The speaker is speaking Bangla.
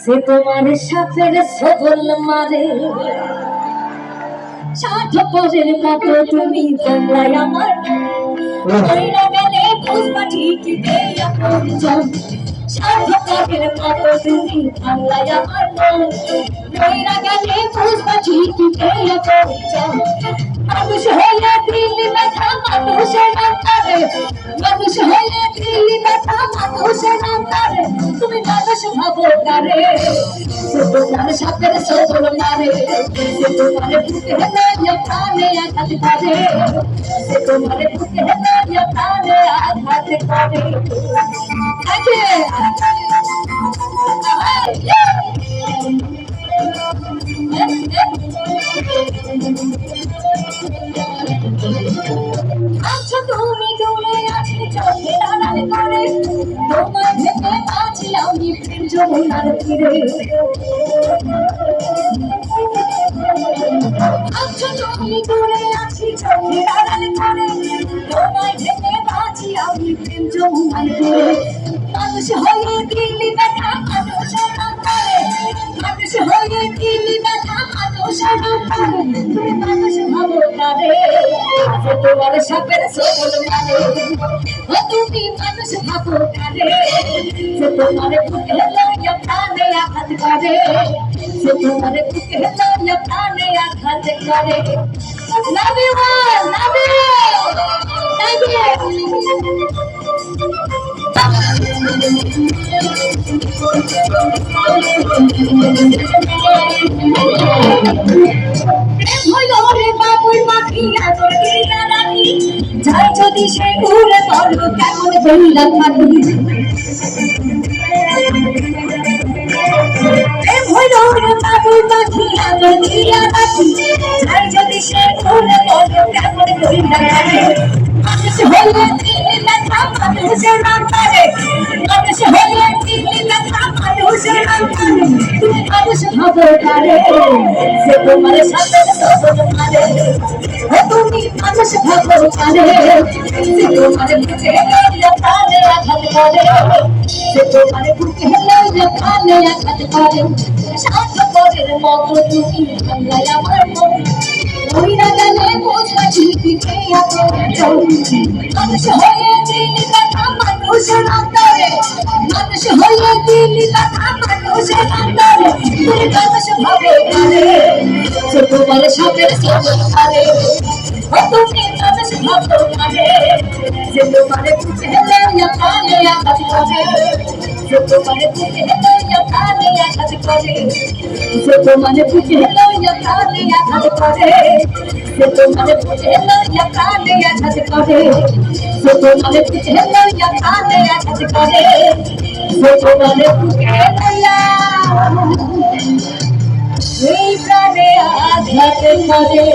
সে তোমার সাথে সবল মারে স্বার্থপরের মতো তুমি বাংলায় আমার কইরা গেলে বুঝবা ঠিকই দেয়া পরিচয় স্বার্থপরের মতো তুমি বাংলায় আমার কইরা গেলে বুঝবা ঠিকই দেয়া পরিচয় মানুষ হইলে দিল্লি ব্যথা মানুষের নাম করে মানুষ হইলে দিল্লি ব্যথা মানুষের নাম করে তুমি মানুষ ভাবো কারে সে তোমার সাথে সবল মারে সে তোমার বুকে হেলাইয়া প্রাণে আঘাত করে সে তোমার বুকে হেলাইয়া প্রাণে আঘাত করে আচ্ছা তুমি দূরে আছি চোখের আড়াল করে তোমার ভেবে আছি আমি প্রেম যমুনার তীরে আচ্ছা তুমি দূরে আছি চোখের আড়াল করে তোমার ভেবে আছি আমি প্রেম যমুনার তীরে মানুষ হয়ে দিল্লি ব্যথা মানুষের নাম করে মানুষ হয়ে দিল্লি ব্যথা মানুষের নাম করে তুমি মানুষ ভাবো কারে তোমার সাপের সবল মানে ও তুমি মানুষ ভাবো কারে সে তোমার বুকে লইয়া প্রাণে আঘাত করে সে তোমার বুকে লইয়া প্রাণে আঘাত করে love you all love you thank যাই যদি সে উড়ে পড়ল কেমন বললাম থাকি প্রেম হইল রে বাবুর পাখি আদর দিয়া রাখি যাই যদি সে উড়ে পড়ল কেমন বললাম থাকি মানুষ হইলে দিল্লি ব্যথা মানুষের নাম করে মানুষ হইলে দিল্লি ব্যথা মানুষের নাম করে তুমি মানুষ ভাবো কারে সে তোমার সাথে সবল মারে ও তুমি মানুষ ভাবো কারে সে তোমার বুকে লইয়া প্রাণে আঘাত করে সে তোমার বুকে লইয়া প্রাণে আঘাত করে স্বার্থপরের মতো তুমি বাংলায় আমার মন কইরা গেলে বুঝবা ঠিকই দেয়া পরিচয় মানুষ হয়ে দিল্লি ব্যথা মানুষের নাম করে মানুষ হয়ে দিল্লি ব্যথা মানুষের নাম করে তুমি মানুষ ভাবো কারে সে তোমার সাথে সবল মারে ও তুমি মানুষ ভাবো কারে সে তোমার বুকে লইয়া প্রাণে আঘাত করে সে তোমার বুকে লইয়া প্রাণে আঘাত করে সে তোমার বুকে লইয়া প্রাণে আঘাত করে সে তোমার বুকে লইয়া প্রাণে আঘাত করে সে তোমার বুকে লইয়া প্রাণে আঘাত করে সে তোমার বুকে লইয়া এই প্রাণে আঘাত করে